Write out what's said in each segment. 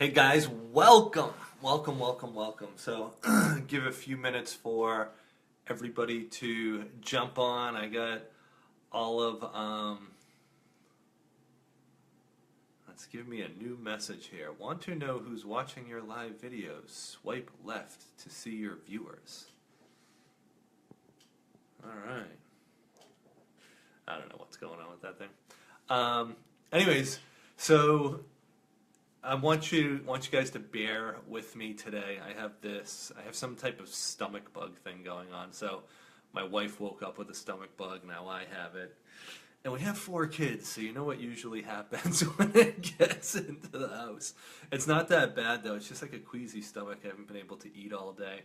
Hey guys, welcome. So, give a few minutes for everybody to jump on. I got all of, let's give me a new message here. Want to know who's watching your live videos? Swipe left to see your viewers. Alright. I don't know what's going on with that thing. Anyways, so I want you guys to bear with me today. I have some type of stomach bug thing going on. So my wife woke up with a stomach bug, now I have it. And we have 4 kids, so you know what usually happens when it gets into the house. It's not that bad though, it's just like a queasy stomach. I haven't been able to eat all day.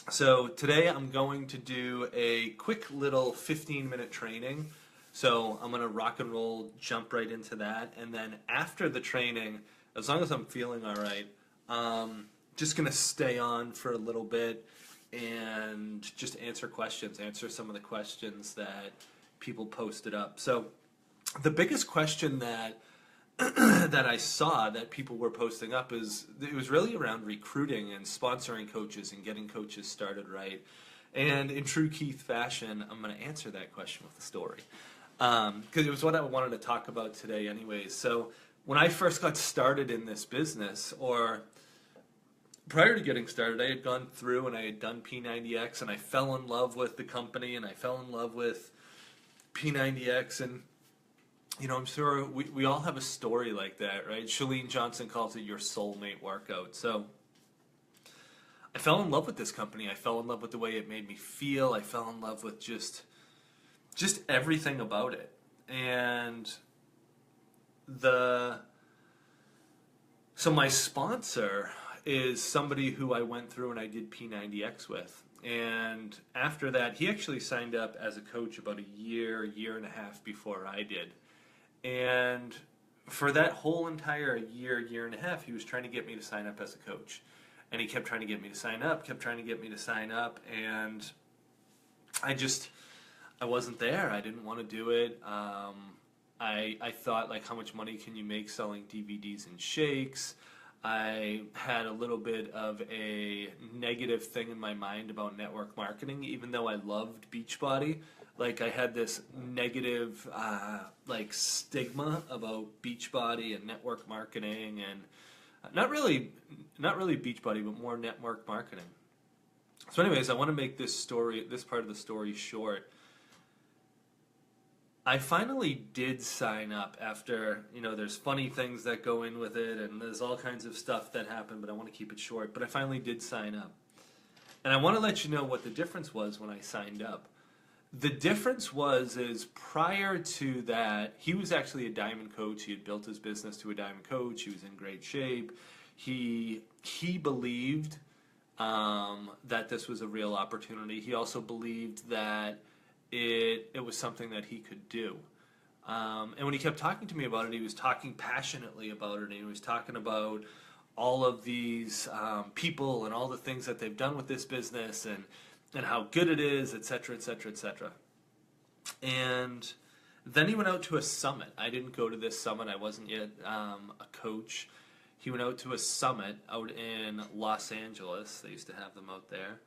So today I'm going to do a quick little 15-minute training. So I'm going to rock and roll, jump right into that, and then after the training, as long as I'm feeling all right, just going to stay on for a little bit and just answer some of the questions that people posted up. So the biggest question that that I saw that people were posting up it was really around recruiting and sponsoring coaches and getting coaches started right. And in true Keith fashion, I'm going to answer that question with a story. Because it was what I wanted to talk about today anyways. So when I first got started in this business, or prior to getting started, I had gone through and I had done P90X, and I fell in love with the company, and I fell in love with P90X, and you know, I'm sure we all have a story like that, right? Chalene Johnson calls it your soulmate workout. So I fell in love with this company. I fell in love with the way it made me feel. I fell in love with just everything about it. And so my sponsor is somebody who I went through and I did P90X with. And after that, he actually signed up as a coach about a year and a half before I did. And for that whole entire year and a half, he was trying to get me to sign up as a coach. And he kept trying to get me to sign up, and I wasn't there. I didn't want to do it. I thought, like, how much money can you make selling DVDs and shakes? I had a little bit of a negative thing in my mind about network marketing, even though I loved Beachbody. Like, I had this negative, stigma about Beachbody and network marketing, and not really Beachbody, but more network marketing. So anyways, I want to make this part of the story short. I finally did sign up after, there's funny things that go in with it, and there's all kinds of stuff that happened, but I want to keep it short. But I finally did sign up. And I want to let you know what the difference was when I signed up. The difference is prior to that, he was actually a diamond coach. He had built his business to a diamond coach. He was in great shape. He believed that this was a real opportunity. He also believed that it was something that he could do. And when he kept talking to me about it, he was talking passionately about it, and he was talking about all of these people and all the things that they've done with this business and how good it is, etc., etc., etc. And then he went out to a summit. I didn't go to this summit. I wasn't yet a coach. He went out to a summit out in Los Angeles. They used to have them out there.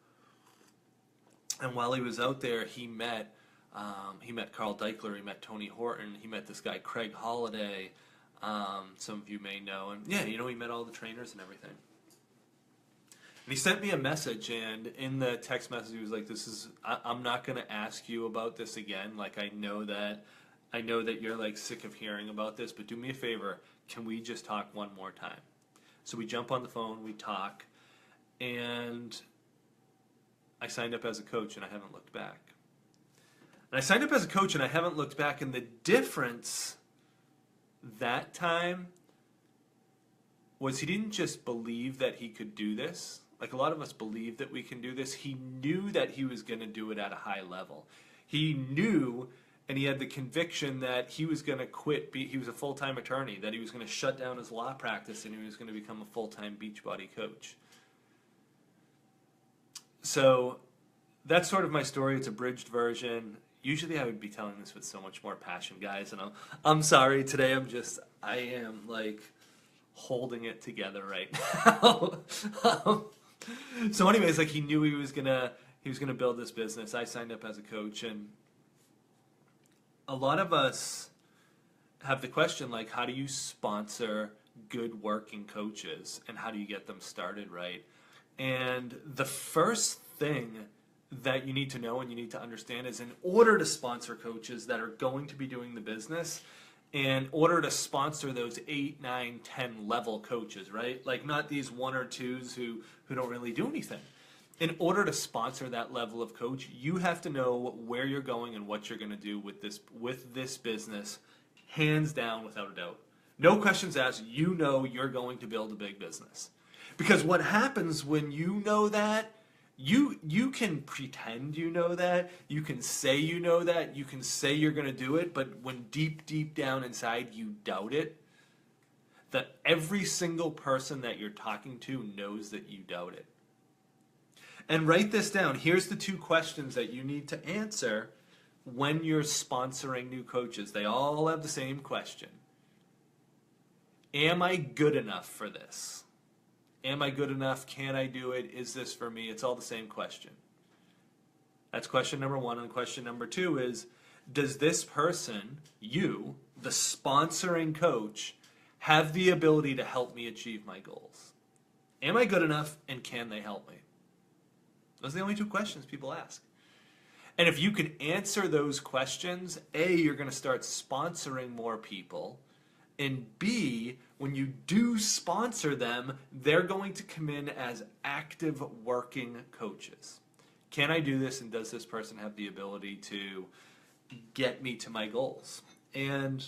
And while he was out there, he met Carl Deichler, he met Tony Horton, he met this guy Craig Holliday, some of you may know, and yeah, he met all the trainers and everything. And he sent me a message, and in the text message he was like, I'm not going to ask you about this again, like I know that you're like sick of hearing about this, but do me a favor, can we just talk one more time? So we jump on the phone, we talk, and I signed up as a coach, and I haven't looked back. And I signed up as a coach, and I haven't looked back, and the difference that time was he didn't just believe that he could do this. Like a lot of us believe that we can do this. He knew that he was going to do it at a high level. He knew, and he had the conviction that he was going to quit. He was a full-time attorney, that he was going to shut down his law practice, and he was going to become a full-time Beachbody coach. So that's sort of my story. It's a bridged version. Usually I would be telling this with so much more passion, guys, and I'm sorry. Today I am like holding it together right now. So anyways, like he knew he was gonna build this business. I signed up as a coach, and a lot of us have the question, like, how do you sponsor good working coaches, and how do you get them started right? And the first thing that you need to know and you need to understand is, in order to sponsor coaches that are going to be doing the business, in order to sponsor those 8, 9, 10 level coaches, right? Like not these 1 or 2s who don't really do anything. In order to sponsor that level of coach, you have to know where you're going and what you're going to do with this business, hands down, without a doubt. No questions asked. You know you're going to build a big business. Because what happens when you know that, you can pretend you know that, you can say you know that, you can say you're going to do it, but when deep down inside you doubt it, that every single person that you're talking to knows that you doubt it. And write this down. Here's the 2 questions that you need to answer when you're sponsoring new coaches. They all have the same question. Am I good enough for this? Am I good enough? Can I do it? Is this for me? It's all the same question. That's question number 1. And question number 2 is, does this person, you, the sponsoring coach, have the ability to help me achieve my goals? Am I good enough, and can they help me? Those are the only 2 questions people ask. And if you can answer those questions, A, you're going to start sponsoring more people. And B, when you do sponsor them, they're going to come in as active working coaches. Can I do this, and does this person have the ability to get me to my goals? And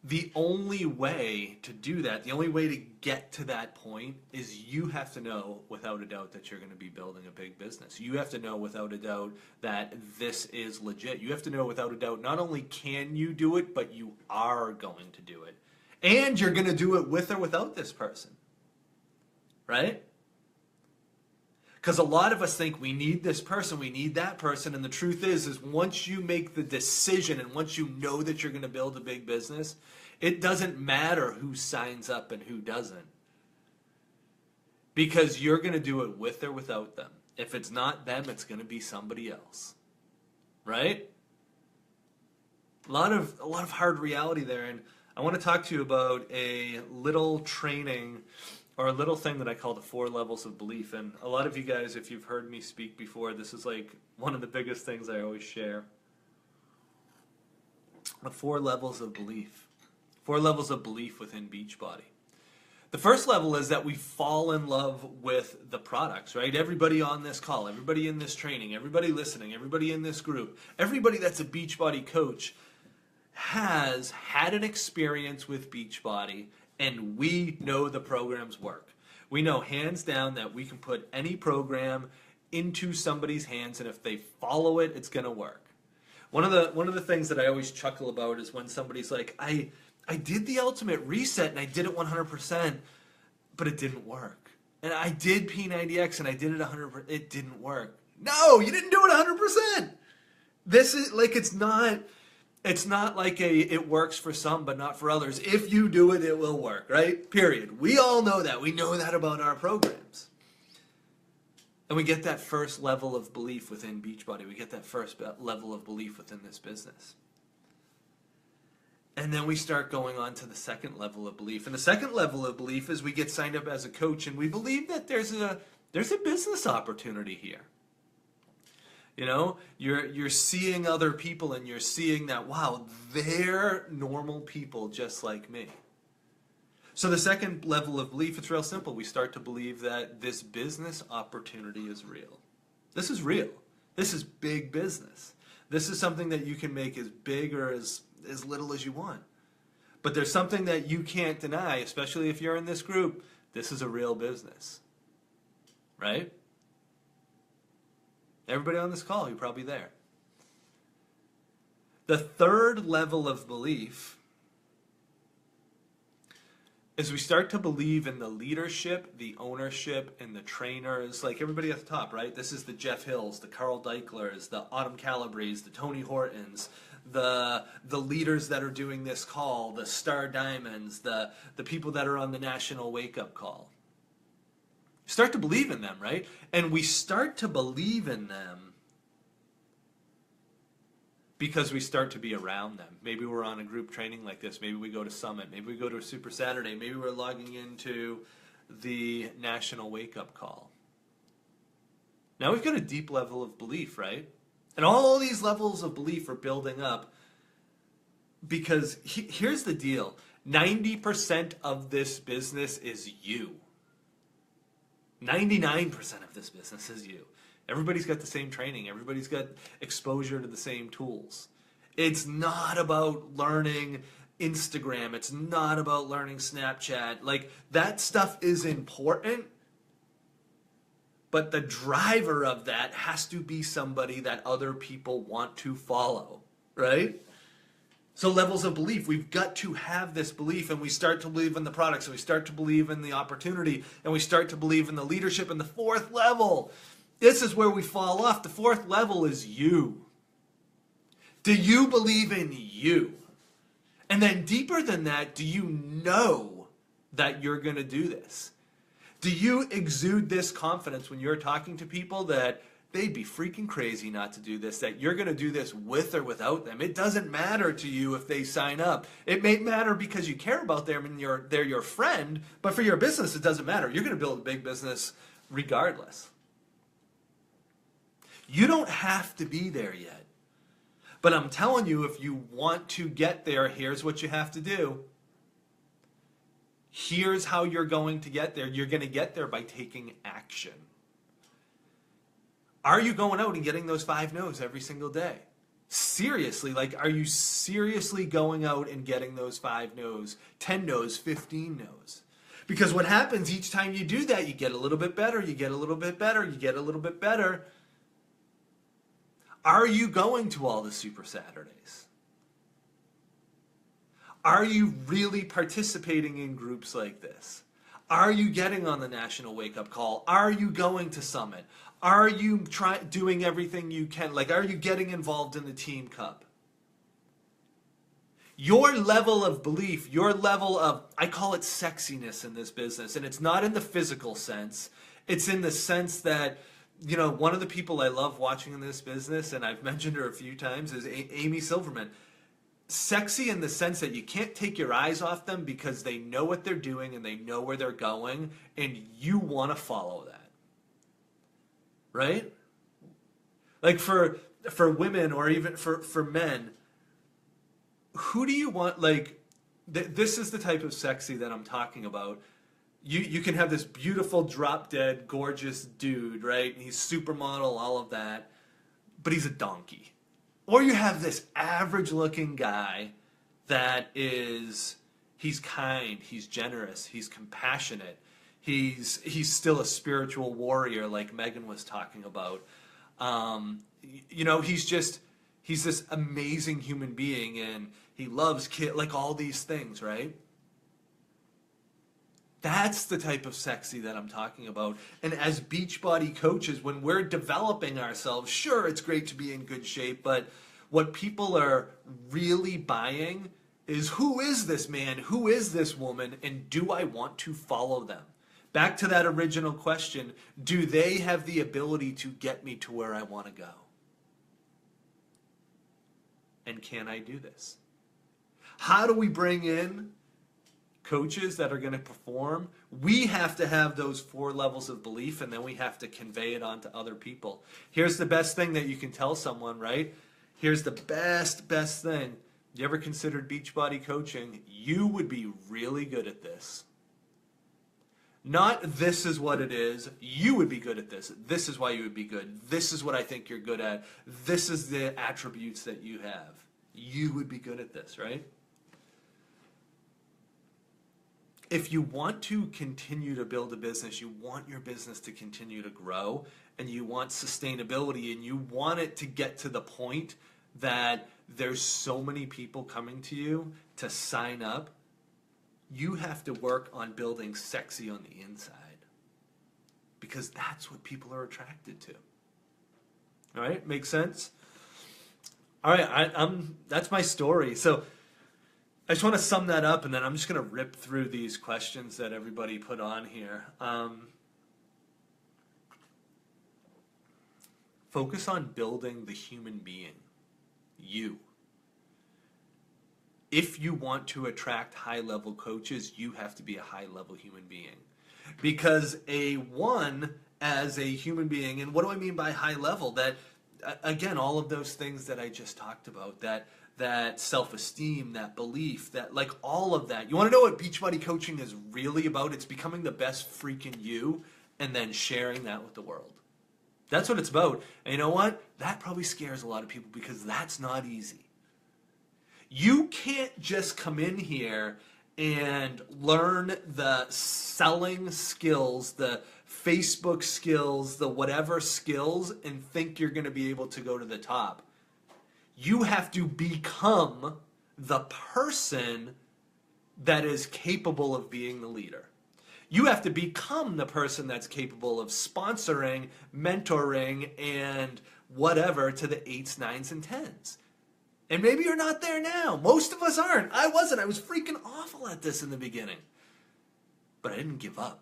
the only way to do that, the only way to get to that point, is you have to know without a doubt that you're going to be building a big business. You have to know without a doubt that this is legit. You have to know without a doubt not only can you do it, but you are going to do it. And you're going to do it with or without this person. Right? Because a lot of us think we need this person, we need that person, and the truth is once you make the decision and once you know that you're going to build a big business, it doesn't matter who signs up and who doesn't. Because you're going to do it with or without them. If it's not them, it's going to be somebody else. Right? A lot of hard reality there, and I want to talk to you about a little training or a little thing that I call the 4 levels of belief. And a lot of you guys, if you've heard me speak before, this is like one of the biggest things I always share. The 4 levels of belief. 4 levels of belief within Beachbody. The first level is that we fall in love with the products, right? Everybody on this call, everybody in this training, everybody listening, everybody in this group, everybody that's a Beachbody coach has had an experience with Beachbody, and we know the programs work. We know hands down that we can put any program into somebody's hands, and if they follow it, it's going to work. One of the things that I always chuckle about is when somebody's like, I did the ultimate reset and I did it 100%, but it didn't work. And I did P90X and I did it 100%, it didn't work. No, you didn't do it 100%. This is like, it's not like it works for some but not for others. If you do it, it will work, right? Period. We all know that. We know that about our programs. And we get that first level of belief within Beachbody. We get that first level of belief within this business. And then we start going on to the second level of belief. And the second level of belief is we get signed up as a coach and we believe that there's a business opportunity here. You know, you're seeing other people and you're seeing that, wow, they're normal people just like me. So the second level of belief, it's real simple. We start to believe that this business opportunity is real. This is real. This is big business. This is something that you can make as big or as little as you want. But there's something that you can't deny, especially if you're in this group. This is a real business. Right? Everybody on this call, you're probably there. The third level of belief is we start to believe in the leadership, the ownership, and the trainers, like everybody at the top, right? This is the Jeff Hills, the Carl Deichler's, the Autumn Calabres, the Tony Hortons, the leaders that are doing this call, the Star Diamonds, the people that are on the National Wake Up Call. Start to believe in them, right? And we start to believe in them because we start to be around them. Maybe we're on a group training like this. Maybe we go to Summit. Maybe we go to a Super Saturday. Maybe we're logging into the National Wake Up Call. Now we've got a deep level of belief, right? And all these levels of belief are building up because here's the deal. 90% of this business is you. 99% of this business is you. Everybody's got the same training. Everybody's got exposure to the same tools. It's not about learning Instagram. It's not about learning Snapchat. Like, that stuff is important, but the driver of that has to be somebody that other people want to follow, right? So levels of belief, we've got to have this belief, and we start to believe in the products, and we start to believe in the opportunity, and we start to believe in the leadership. And the fourth level, this is where we fall off. The fourth level is you. Do you believe in you? And then deeper than that, do you know that you're going to do this? Do you exude this confidence when you're talking to people that they'd be freaking crazy not to do this, that you're going to do this with or without them? It doesn't matter to you if they sign up. It may matter because you care about them and they're your friend, but for your business, it doesn't matter. You're going to build a big business regardless. You don't have to be there yet. But I'm telling you, if you want to get there, here's what you have to do. Here's how you're going to get there. You're going to get there by taking action. Are you going out and getting those 5 no's every single day? Seriously, like, are you seriously going out and getting those 5 no's, 10 no's, 15 no's? Because what happens each time you do that, you get a little bit better, you get a little bit better, you get a little bit better. Are you going to all the Super Saturdays? Are you really participating in groups like this? Are you getting on the National Wake Up Call? Are you going to Summit? Are you doing everything you can? Like, are you getting involved in the Team Cup? Your level of belief, your level of, I call it sexiness in this business, and it's not in the physical sense. It's in the sense that, you know, one of the people I love watching in this business, and I've mentioned her a few times, is Amy Silverman. Sexy in the sense that you can't take your eyes off them because they know what they're doing and they know where they're going, and you want to follow that. Right? Like for women or even for men, who do you want, like, this is the type of sexy that I'm talking about. You can have this beautiful, drop-dead, gorgeous dude, right? And he's supermodel, all of that, but he's a donkey. Or you have this average-looking guy that he's kind, he's generous, he's compassionate, he's still a spiritual warrior like Megan was talking about. You know, he's this amazing human being, and he loves kids, like all these things, right? That's the type of sexy that I'm talking about. And as Beachbody coaches, when we're developing ourselves, sure, it's great to be in good shape, but what people are really buying is, who is this man? Who is this woman? And do I want to follow them? Back to that original question, do they have the ability to get me to where I want to go? And can I do this? How do we bring in coaches that are going to perform? We have to have those 4 levels of belief, and then we have to convey it on to other people. Here's the best thing that you can tell someone, right? Here's the best thing. You ever considered Beachbody coaching? You would be really good at this. Not this is what it is. You would be good at this. This is why you would be good. This is what I think you're good at. This is the attributes that you have. You would be good at this, right? If you want to continue to build a business, you want your business to continue to grow, and you want sustainability, and you want it to get to the point that there's so many people coming to you to sign up, you have to work on building sexy on the inside, because that's what people are attracted to. All right? Make sense? All right, that's my story. So I just want to sum that up, and then I'm just going to rip through these questions that everybody put on here. Focus on building the human being, you. If you want to attract high-level coaches, you have to be a high-level human being. Because as a human being, and what do I mean by high level? That, again, all of those things that I just talked about, that self-esteem, that belief, that, like, all of that. You want to know what Beachbody coaching is really about? It's becoming the best freaking you and then sharing that with the world. That's what it's about. And you know what? That probably scares a lot of people because that's not easy. You can't just come in here and learn the selling skills, the Facebook skills, the whatever skills, and think you're going to be able to go to the top. You have to become the person that is capable of being the leader. You have to become the person that's capable of sponsoring, mentoring, and whatever to the 8s, 9s, and 10s. And maybe you're not there now. Most of us aren't. I wasn't. I was freaking awful at this in the beginning. But I didn't give up.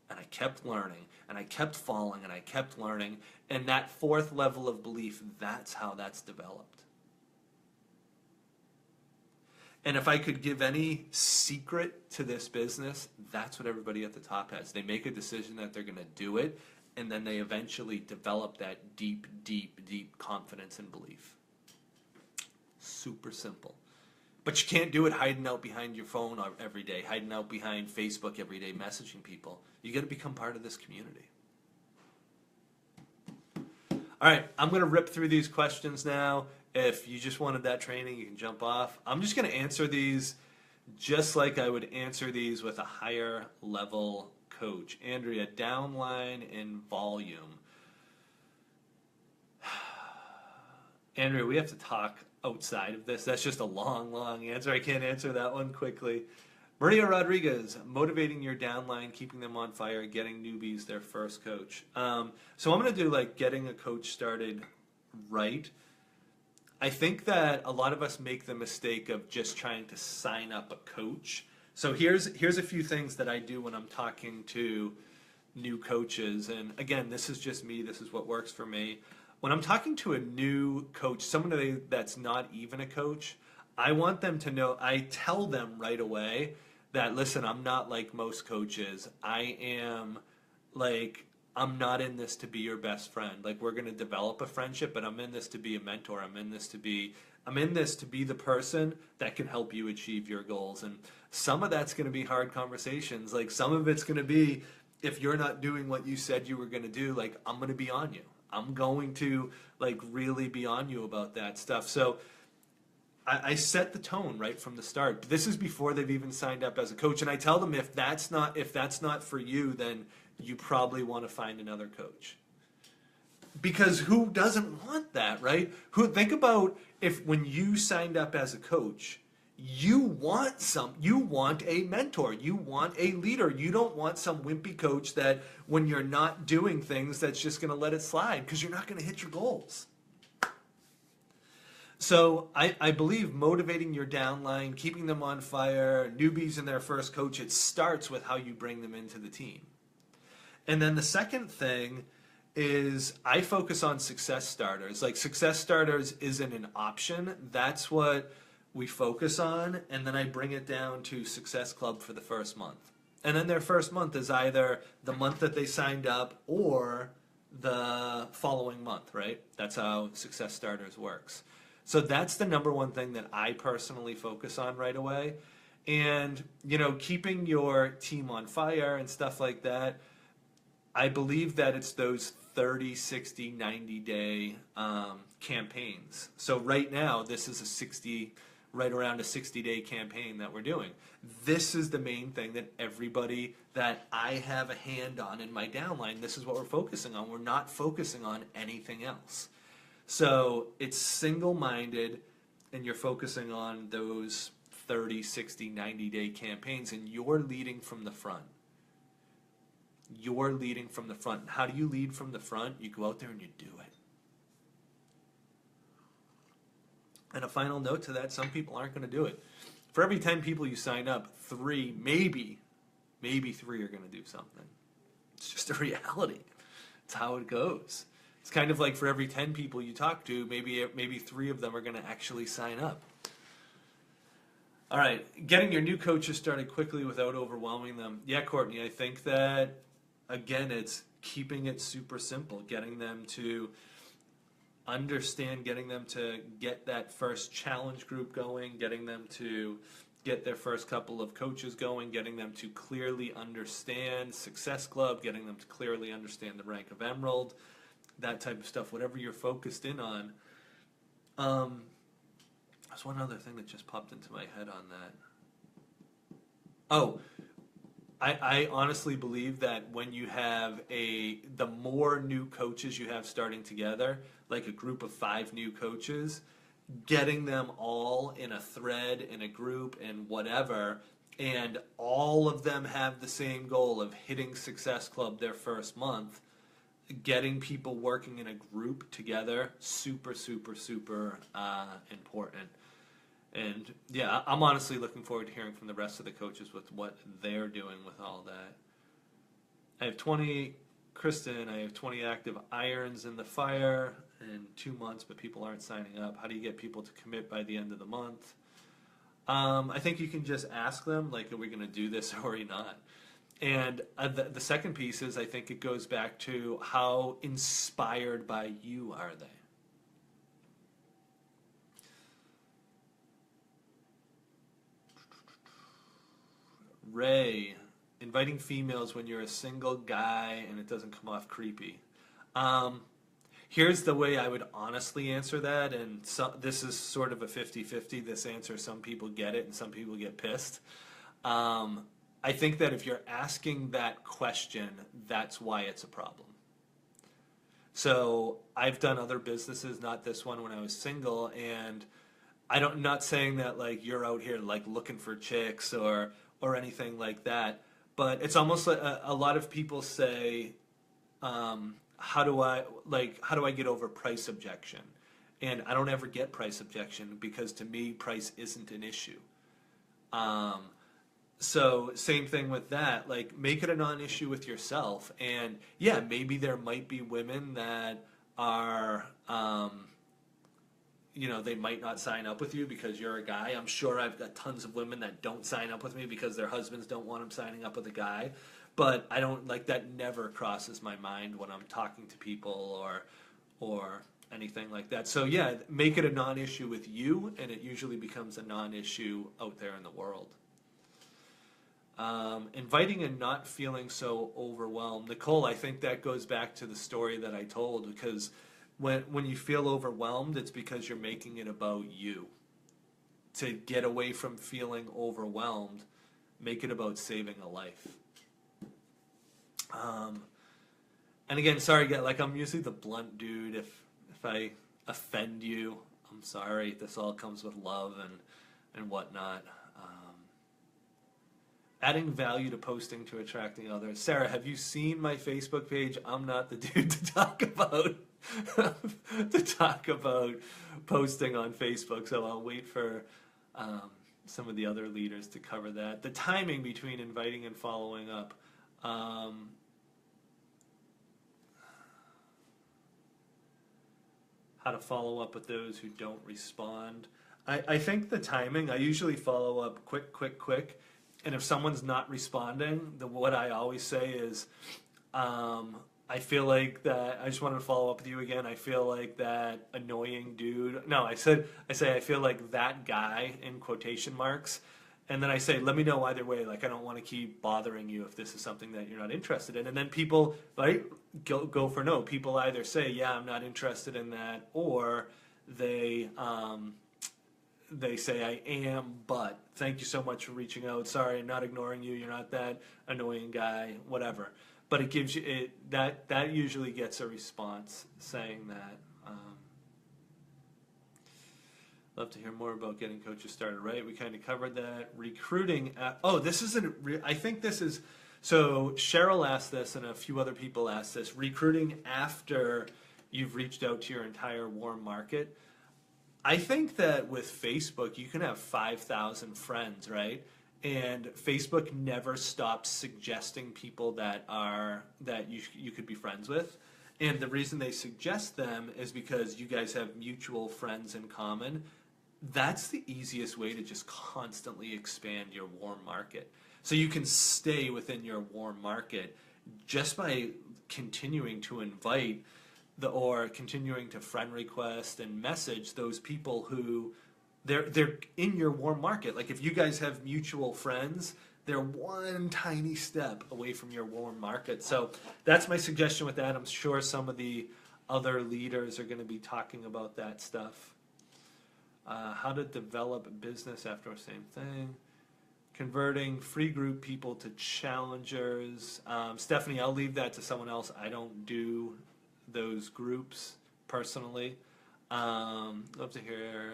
And I kept learning, and I kept falling, and I kept learning. And that 4th level of belief, that's how that's developed. And if I could give any secret to this business, that's what everybody at the top has. They make a decision that they're going to do it, and then they eventually develop that deep, deep, deep confidence and belief. Super simple. But you can't do it hiding out behind your phone every day, hiding out behind Facebook every day, messaging people. You got to become part of this community. All right, I'm going to rip through these questions now. If you just wanted that training, you can jump off. I'm just going to answer these just like I would answer these with a higher level coach. Andrea, downline and volume. Andrea, we have to talk outside of this. That's just a long, long answer. I can't answer that one quickly. Maria Rodriguez, motivating your downline, keeping them on fire, getting newbies their first coach. So I'm going to do like getting a coach started right. I think that a lot of us make the mistake of just trying to sign up a coach. So here's a few things that I do when I'm talking to new coaches. And again, this is just me. This is what works for me. When I'm talking to a new coach, someone that's not even a coach, I want them to know, I tell them right away that, listen, I'm not like most coaches. I'm not in this to be your best friend. Like, we're going to develop a friendship, but I'm in this to be a mentor. I'm in this to be the person that can help you achieve your goals. And some of that's going to be hard conversations. Like, some of it's going to be, if you're not doing what you said you were going to do, like, I'm going to be on you. I'm going to, like, really be on you about that stuff. So I set the tone right from the start. This is before they've even signed up as a coach. And I tell them, if that's not for you, then you probably want to find another coach. Because who doesn't want that, right? Think about if when you signed up as a coach, you want a mentor, you want a leader. You don't want some wimpy coach that when you're not doing things, that's just going to let it slide because you're not going to hit your goals. So I believe motivating your downline, keeping them on fire, newbies in their first coach, it starts with how you bring them into the team. And then the second thing is I focus on success starters. Like, success starters isn't an option. That's what we focus on. And then I bring it down to Success Club for the first month. And then their first month is either the month that they signed up or the following month, right? That's how Success Starters works. So that's the number one thing that I personally focus on right away. And, keeping your team on fire and stuff like that, I believe that it's those 30, 60, 90-day campaigns. So right now, this is right around a 60-day campaign that we're doing. This is the main thing that everybody that I have a hand on in my downline, this is what we're focusing on. We're not focusing on anything else. So it's single-minded, and you're focusing on those 30, 60, 90-day campaigns, and you're leading from the front. You're leading from the front. How do you lead from the front? You go out there and you do it. And a final note to that, some people aren't going to do it. For every 10 people you sign up, 3, maybe 3 are going to do something. It's just a reality. It's how it goes. It's kind of like for every 10 people you talk to, maybe 3 of them are going to actually sign up. All right, getting your new coaches started quickly without overwhelming them. Yeah, Courtney, I think that, again, it's keeping it super simple, getting them to understand, getting them to get that first challenge group going, getting them to get their first couple of coaches going, getting them to clearly understand Success Club, getting them to clearly understand the rank of Emerald, that type of stuff, whatever you're focused in on. There's one other thing that just popped into my head on that. Oh, I honestly believe that when you have the more new coaches you have starting together, like a group of 5 new coaches, getting them all in a thread, in a group, and whatever, and all of them have the same goal of hitting Success Club their first month, getting people working in a group together, super, super, super important. And yeah, I'm honestly looking forward to hearing from the rest of the coaches with what they're doing with all that. I have 20 active irons in the fire in 2 months, but people aren't signing up. How do you get people to commit by the end of the month? I think you can just ask them, like, are we going to do this or are we not? And the second piece is, I think it goes back to how inspired by you are they? Ray, inviting females when you're a single guy and it doesn't come off creepy. Here's the way I would honestly answer that, and this is sort of a 50-50, this answer. Some people get it and some people get pissed. I think that if you're asking that question, that's why it's a problem. So I've done other businesses, not this one, when I was single, and I'm not saying that like you're out here like looking for chicks or anything like that, but it's almost like a lot of people say, how do I get over price objection? And I don't ever get price objection because to me price isn't an issue. So same thing with that, like make it a non-issue with yourself. And yeah, maybe there might be women that are, they might not sign up with you because you're a guy. I'm sure I've got tons of women that don't sign up with me because their husbands don't want them signing up with a guy. But I don't, like, that never crosses my mind when I'm talking to people or anything like that. So yeah, make it a non-issue with you, and it usually becomes a non-issue out there in the world. Inviting and not feeling so overwhelmed. Nicole, I think that goes back to the story that I told, because when you feel overwhelmed, it's because you're making it about you. To get away from feeling overwhelmed, make it about saving a life. And again, sorry, like I'm usually the blunt dude. If I offend you, I'm sorry. This all comes with love and whatnot. Adding value to posting to attracting others. Sarah, have you seen my Facebook page? I'm not the dude to talk about posting on Facebook, so I'll wait for some of the other leaders to cover that. The timing between inviting and following up. How to follow up with those who don't respond. I think the timing, I usually follow up quick. And if someone's not responding, what I always say is, I feel like that, I just wanted to follow up with you again. I feel like that annoying dude. No, I say I feel like that guy in quotation marks. And then I say, let me know either way. Like, I don't want to keep bothering you if this is something that you're not interested in. And then people, right, go for no. People either say, yeah, I'm not interested in that, or they say, I am, but thank you so much for reaching out. Sorry, I'm not ignoring you. You're not that annoying guy, whatever. But it gives you that usually gets a response saying that. Love to hear more about getting coaches started, right? We kind of covered that. Recruiting. I think this is, so Cheryl asked this and a few other people asked this. Recruiting after you've reached out to your entire warm market. I think that with Facebook, you can have 5,000 friends, right? And Facebook never stops suggesting people that you could be friends with. And the reason they suggest them is because you guys have mutual friends in common. That's the easiest way to just constantly expand your warm market. So you can stay within your warm market just by continuing to invite or continuing to friend request and message those people who they're in your warm market. Like if you guys have mutual friends, they're one tiny step away from your warm market. So that's my suggestion with that. I'm sure some of the other leaders are going to be talking about that stuff. How to develop a business after the same thing. Converting free group people to challengers. Stephanie, I'll leave that to someone else. I don't do those groups personally. Love to hear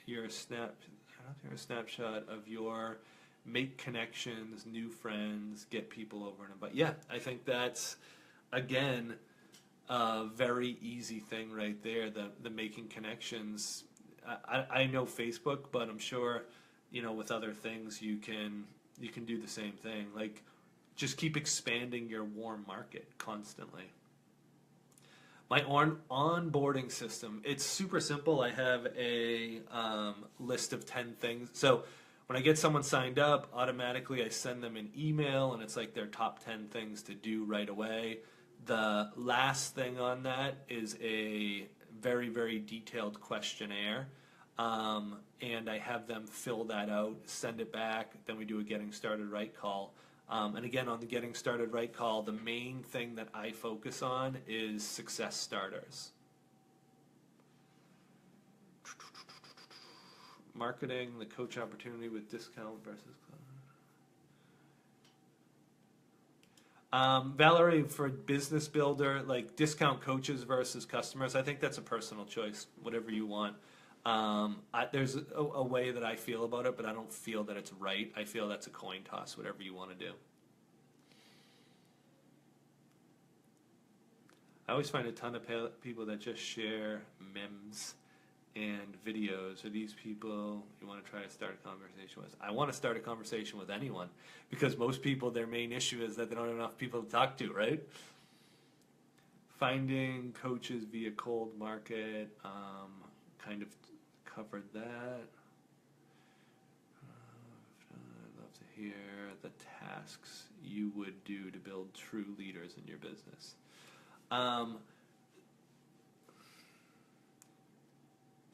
your snapshot of your make connections, new friends, get people over and but yeah, I think that's again a very easy thing right there. The making connections. I know Facebook, but I'm sure with other things you can do the same thing. Like just keep expanding your warm market constantly. My onboarding system, it's super simple. I have a list of 10 things. So when I get someone signed up, automatically I send them an email, and it's like their top 10 things to do right away. The last thing on that is a very, very detailed questionnaire, and I have them fill that out, send it back, then we do a Getting Started Right call. And again, on the Getting Started Right call, the main thing that I focus on is success starters. Marketing, the coach opportunity with discount versus Valerie, for business builder, like discount coaches versus customers, I think that's a personal choice, whatever you want. There's a way that I feel about it, but I don't feel that it's right. I feel that's a coin toss, whatever you want to do. I always find a ton of people that just share memes and videos. Are these people you want to try to start a conversation with? I want to start a conversation with anyone, because most people, their main issue is that they don't have enough people to talk to, right? Finding coaches via cold market, kind of covered that. I'd love to hear the tasks you would do to build true leaders in your business.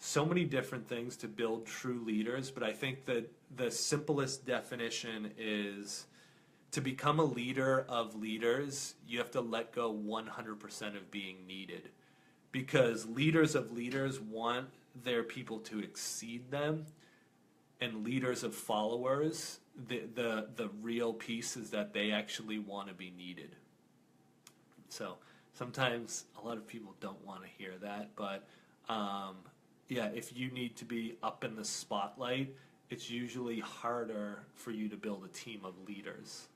So many different things to build true leaders, but I think that the simplest definition is to become a leader of leaders, you have to let go 100% of being needed. Because leaders of leaders want their people to exceed them, and leaders of followers, the real piece is that they actually want to be needed. So sometimes a lot of people don't want to hear that, but yeah, if you need to be up in the spotlight, it's usually harder for you to build a team of leaders.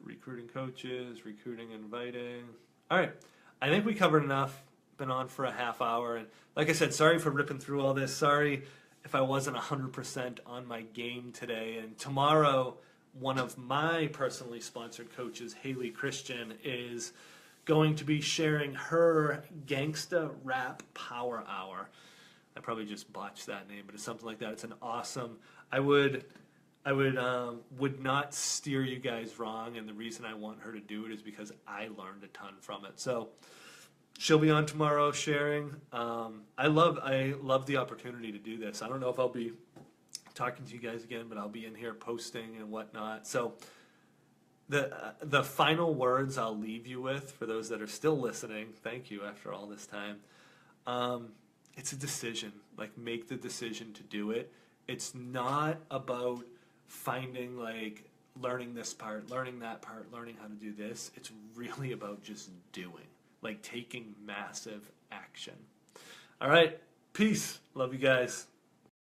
Recruiting coaches, recruiting, inviting. All right, I think we covered enough. Been on for a half hour, and like I said, sorry for ripping through all this. Sorry if I wasn't 100% on my game today. And tomorrow, one of my personally sponsored coaches, Haley Christian, is going to be sharing her Gangsta Rap Power Hour. I probably just botched that name, but it's something like that. It's an awesome. I would not steer you guys wrong, and the reason I want her to do it is because I learned a ton from it. So she'll be on tomorrow sharing. I love the opportunity to do this. I don't know if I'll be talking to you guys again, but I'll be in here posting and whatnot. So the final words I'll leave you with, for those that are still listening, thank you after all this time. It's a decision. Like, make the decision to do it. It's not about finding, like, learning this part, learning that part, learning how to do this. It's really about just doing, like taking massive action. All right, peace. Love you guys.